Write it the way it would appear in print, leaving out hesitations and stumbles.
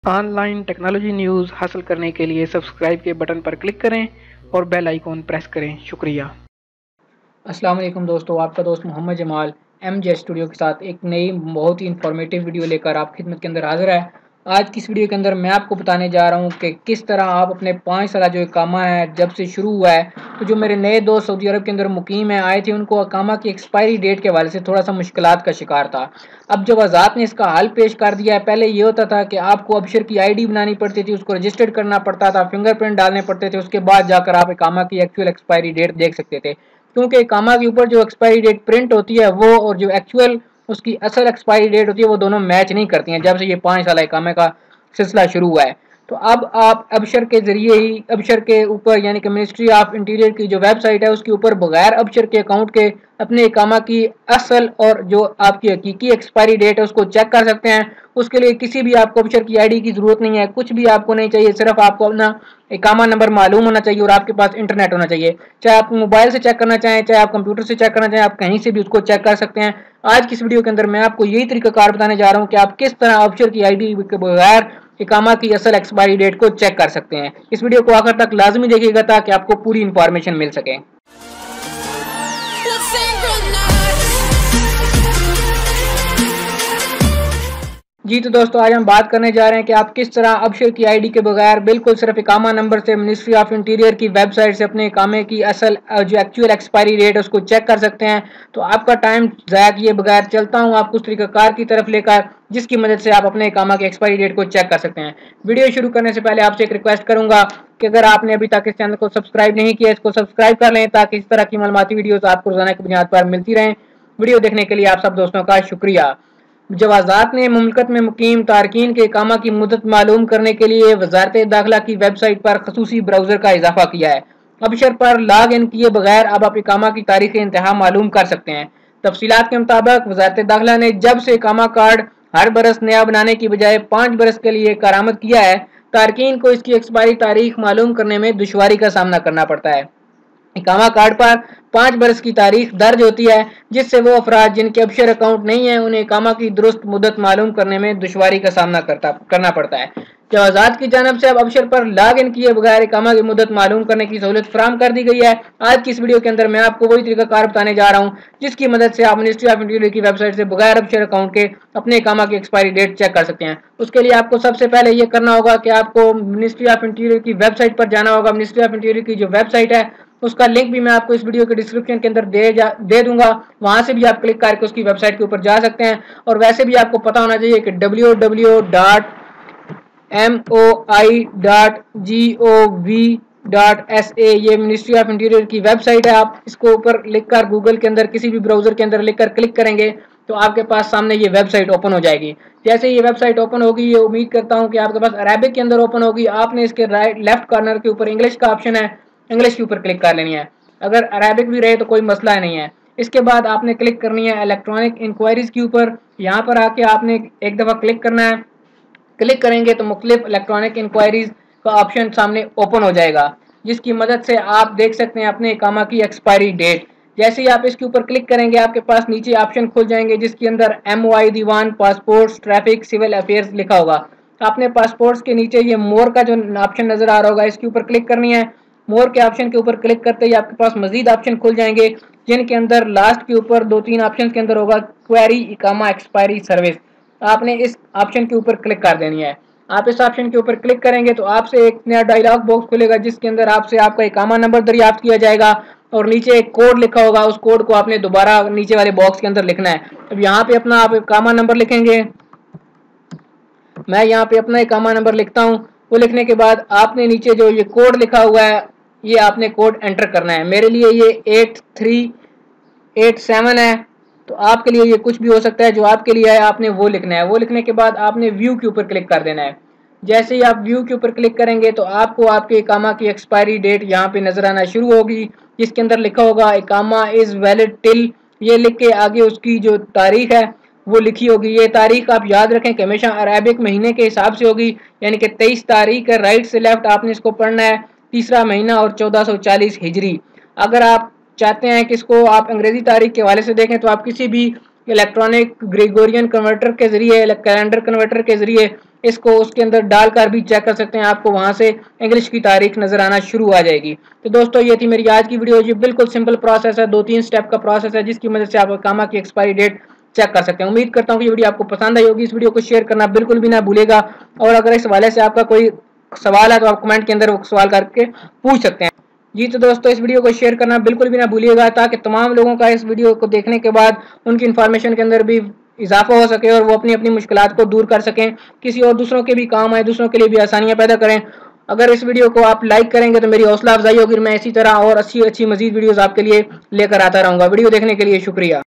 Online technology news हासिल करने के लिए सब्सक्राइब के बटन पर क्लिक करें और बेल आइकॉन प्रेस करें। शुक्रिया। अस्सलाम वालेकुम दोस्तों, आपका दोस्त मोहम्मद जमाल MJ स्टूडियो के साथ एक नई बहुत ही इंफॉर्मेटिव वीडियो लेकर आप खिदमत के अंदर हाजिर है। आज की इस वीडियो के अंदर मैं आपको बताने जा रहा हूं कि किस तरह आप अपने 5 साल जो इकामा है जब से शुरू हुआ है, तो जो मेरे नए दोस्त सऊदी अरब के अंदर मुकीम है आए थे, उनको इकामा की एक्सपायरी डेट के हवाले से थोड़ा सा मुश्किलात का शिकार था। अब जब वज़ारत ने इसका हल पेश कर दिया है, पहले ये होता था कि आपको अबशर की ID बनानी पड़ती थी, उसको रजिस्टर्ड करना पड़ता था, फिंगरप्रिंट डालने पड़ते थे, उसके बाद जाकर आप इकामा की एक्चुअल एक्सपायरी डेट देख सकते थे। क्योंकि इकामा के ऊपर जो एक्सपायरी डेट प्रिंट होती है वो और जो एक्चुअल उसकी असल एक्सपायरी डेट होती है वो दोनों मैच नहीं करती हैं जब से ये 5 साल इकामे का सिलसिला शुरू हुआ है। तो अब आप अबशर के ज़रिए ही अबशर के ऊपर यानी कि मिनिस्ट्री ऑफ इंटीरियर की जो वेबसाइट है उसके ऊपर बगैर अबशर के अकाउंट के अपने इकामा की असल और जो आपकी हकीकी एक्सपायरी डेट है उसको चेक कर सकते हैं। उसके लिए किसी भी आपको अबशर की ID की ज़रूरत नहीं है, कुछ भी आपको नहीं चाहिए, सिर्फ आपको अपना इकामा नंबर मालूम होना चाहिए और आपके पास इंटरनेट होना चाहिए। चाहे आप मोबाइल से चेक करना चाहें, चाहे आप कंप्यूटर से चेक करना चाहें, आप कहीं से भी उसको चेक कर सकते हैं। आज की इस वीडियो के अंदर मैं आपको यही तरीकाकार बताने जा रहा हूं कि आप किस तरह अबशर की ID के बगैर इकामा की असल एक्सपायरी डेट को चेक कर सकते हैं। इस वीडियो को आखिर तक लाजमी देखिएगा ताकि आपको पूरी इंफॉर्मेशन मिल सके। जी तो दोस्तों, आज हम बात करने जा रहे हैं कि आप किस तरह अबशर की ID के बगैर बिल्कुल सिर्फ इकामा नंबर से मिनिस्ट्री ऑफ इंटीरियर की वेबसाइट से अपने इकामे की असल जो एक्चुअल एक्सपायरी डेट है उसको चेक कर सकते हैं। तो आपका टाइम ज़ाया किए बगैर चलता हूँ आपको उस तरीकाकार की तरफ लेकर जिसकी मदद से आप अपने इकामा की एक्सपायरी डेट को चेक कर सकते हैं। वीडियो शुरू करने से पहले आपसे एक रिक्वेस्ट करूंगा कि अगर आपने अभी तक इस चैनल को सब्सक्राइब नहीं किया, इसको सब्सक्राइब कर लें ताकि इस तरह की मालूमाती वीडियोस आपको रोजाना की बुनियाद पर मिलती रहें। वीडियो देखने के लिए आप सब दोस्तों का शुक्रिया। जवाज़ात ने मुमलकत में मुकीम तारकीन के इकामा की मुद्दत मालूम करने के लिए वजारत दाखिला की वेबसाइट पर खसूसी ब्राउज़र का इजाफा किया है। अबशर पर लॉग इन किए बगैर अब इकामा की तारीख इंतहा मालूम कर सकते हैं। तफसीलात के मुताबिक वजारत दाखिला ने जब से इकामा कार्ड हर बरस नया बनाने की बजाय 5 बरस के लिए करामत किया है, तारकीन को इसकी एक्सपायरी तारीख मालूम करने में दुश्वारी का सामना करना पड़ता है। इकामा कार्ड पर 5 बरस की तारीख दर्ज होती है, जिससे वो अफराद जिनके अबशर अकाउंट नहीं है उन्हें इकामा की दुरुस्त मुद्दत मालूम करने में दुश्वारी का सामना करना पड़ता है। जवाज़ात की जानब से अब अबशर पर लॉग इन किए बगैर इकामा की मुद्दत मालूम करने की सहूलत फराहम कर दी गई है। आज की इस वीडियो के अंदर मैं आपको वही तरीकाकार बताने जा रहा हूँ जिसकी मदद से आप मिनिस्ट्री ऑफ इंटीरियर की वेबसाइट से बगैर अबशर अकाउंट के अपने इकामा की एक्सपायरी डेट चेक कर सकते हैं। उसके लिए आपको सबसे पहले ये करना होगा कि आपको मिनिस्ट्री ऑफ इंटीरियर की वेबसाइट पर जाना होगा। मिनिस्ट्री ऑफ इंटीरियर की जो वेबसाइट है उसका लिंक भी मैं आपको इस वीडियो के डिस्क्रिप्शन के अंदर दे दूंगा, वहां से भी आप क्लिक करके उसकी वेबसाइट के ऊपर जा सकते हैं। और वैसे भी आपको पता होना चाहिए कि www.moi.gov.sa ये मिनिस्ट्री ऑफ इंटीरियर की वेबसाइट है। आप इसको ऊपर लिखकर गूगल के अंदर किसी भी ब्राउजर के अंदर लिखकर क्लिक करेंगे तो आपके पास सामने ये वेबसाइट ओपन हो जाएगी। जैसे ये वेबसाइट ओपन होगी, ये उम्मीद करता हूँ कि आपके पास अरेबिक के अंदर ओपन होगी। आपने इसके लेफ्ट कॉर्नर के ऊपर इंग्लिश का ऑप्शन है, इंग्लिश के ऊपर क्लिक कर लेनी है। अगर अरेबिक भी रहे तो कोई मसला नहीं है। इसके बाद आपने क्लिक करनी है इलेक्ट्रॉनिक इंक्वायरीज के ऊपर। यहाँ पर आके आपने एक दफ़ा क्लिक करना है। क्लिक करेंगे तो मुख्तलिफ इलेक्ट्रॉनिक इंक्वायरीज का ऑप्शन सामने ओपन हो जाएगा, जिसकी मदद से आप देख सकते हैं अपने इकामा की एक्सपायरी डेट। जैसे ही आप इसके ऊपर क्लिक करेंगे आपके पास नीचे ऑप्शन खुल जाएंगे जिसके अंदर MOI दीवान पासपोर्ट्स ट्रैफिक सिविल अफेयर्स लिखा होगा। आपने पासपोर्ट्स के नीचे ये मोर का जो ऑप्शन नजर आ रहा होगा इसके ऊपर क्लिक करनी है। मोर के ऑप्शन के ऊपर क्लिक करते ही आपके पास मजीद ऑप्शन खुल जाएंगे जिनके अंदर लास्ट के ऊपर 2-3 ऑप्शन के अंदर होगा क्वेरी इकामा एक्सपायरी सर्विस। आपने इस ऑप्शन के ऊपर क्लिक कर देनी है। आप इस ऑप्शन के ऊपर क्लिक करेंगे तो आपसे एक नया डायलॉग बॉक्स खुलेगा जिसके अंदर आपसे आपका इकामा नंबर दरियाफ्त किया जाएगा और नीचे एक कोड लिखा होगा। उस कोड को आपने दोबारा नीचे वाले बॉक्स के अंदर लिखना है। अब यहाँ पे अपना आप इकामा नंबर लिखेंगे। मैं यहाँ पे अपना इकामा नंबर लिखता हूँ। वो लिखने के बाद आपने नीचे जो ये कोड लिखा हुआ है ये आपने कोड एंटर करना है। मेरे लिए ये 8387 है, तो आपके लिए ये कुछ भी हो सकता है। जो आपके लिए है आपने वो लिखना है। वो लिखने के बाद आपने व्यू के ऊपर क्लिक कर देना है। जैसे ही आप व्यू के ऊपर क्लिक करेंगे तो आपको आपके इकामा की एक्सपायरी डेट यहाँ पे नजर आना शुरू होगी जिसके अंदर लिखा होगा इकामा इज़ वैलिड टिल, ये लिख के आगे उसकी जो तारीख है वो लिखी होगी। ये तारीख आप याद रखें कि हमेशा अरेबिक महीने के हिसाब से होगी, यानी कि 23 तारीख है। राइट से लेफ्ट आपने इसको पढ़ना है, तीसरा महीना और 1440 हिजरी। अगर आप चाहते हैं कि इसको आप अंग्रेजी तारीख के हवाले से देखें तो आप किसी भी इलेक्ट्रॉनिक ग्रेगोरियन कन्वर्टर के जरिए, कैलेंडर कन्वर्टर के जरिए इसको उसके अंदर डालकर भी चेक कर सकते हैं। आपको वहां से इंग्लिश की तारीख नजर आना शुरू आ जाएगी। तो दोस्तों ये थी मेरी आज की वीडियो। ये बिल्कुल सिंपल प्रोसेस है, 2-3 स्टेप का प्रोसेस है जिसकी मदद से आप इकामा की एक्सपायरी डेट चेक कर सकते हैं। उम्मीद करता हूँ कि ये वीडियो आपको पसंद आई होगी। इस वीडियो को शेयर करना बिल्कुल भी ना भूलेगा, और अगर इस हवाले से आपका कोई सवाल है तो आप कमेंट के अंदर वो सवाल करके पूछ सकते हैं। जी तो दोस्तों इस वीडियो को शेयर करना बिल्कुल भी ना भूलिएगा, ताकि तमाम लोगों का इस वीडियो को देखने के बाद उनकी इन्फॉर्मेशन के अंदर भी इजाफा हो सके और वो अपनी अपनी मुश्किलात को दूर कर सकें, किसी और दूसरों के भी काम आए, दूसरों के लिए भी आसानियां पैदा करें। अगर इस वीडियो को आप लाइक करेंगे तो मेरी हौसला अफजाई होगी, मैं इसी तरह और अच्छी अच्छी मजीद वीडियोस आपके लिए लेकर आता रहूंगा। वीडियो देखने के लिए शुक्रिया।